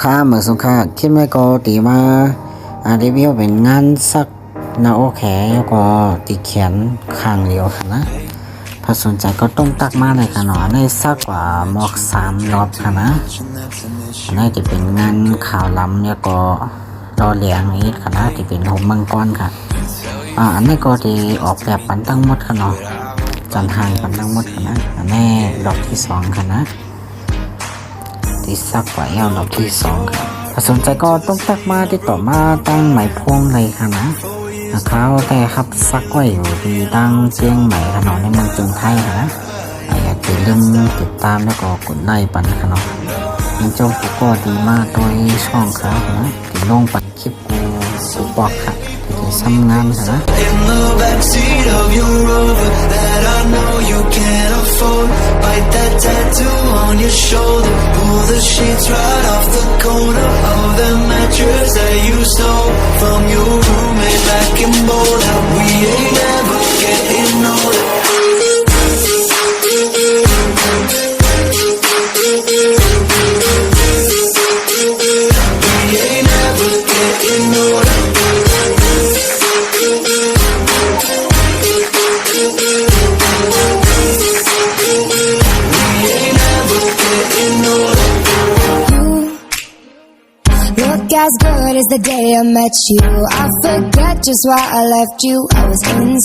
ค่ะเหมือนสงค่ะคลิปแม่ก็ตีมารีวิวเป็นงานซักหน้าอกแขนก็ตีแขนข้างเดียวค่ะนะถ้าสนใจก็ต้องตักมาเลยค่ะเนาะในซักกว่าหมอก3 รอบค่ะนะอันนี้จะเป็นงานข่าวล้ำแล้วก็รอเหลียงอีกค่ะนะที่เป็นห่มมังกรค่ะอันนี้ก็ที่ออกแบบปันตั้งหมดค่ะเนาะจันทางปันตั้งหมดค่ะนะอันนี้รอบที่2ค่ะนะที่ซักกว่าเอวรอบที่2ค่ะถ้าสนใจก็ต้องตักมาติดต่อมาตั้งไหมพวงเลยค่ะนะเขาแต่ครับซักไว้อยู่ที่ตั้งเชียงใหม่ค่ะเนาะในเมืองเชียงไทยค่ะนะอยากจะลืมติดตามแล้วก็กดไลค์ปันค่ะเนาะมีเจ้าผู้ก็ดีมากโดยช่องครับนะที่ลงปัดคลิปกูบอกค่ะที่ทำงานค่ะนะ Bite that tattoo on your shoulder. Pull the sheets right off the corner of the mattress that you stole from your roommate back in Boulder. We ain't never getting older. We ain't never getting older. Look as good as the day I met you. I forget just why I left you. I was in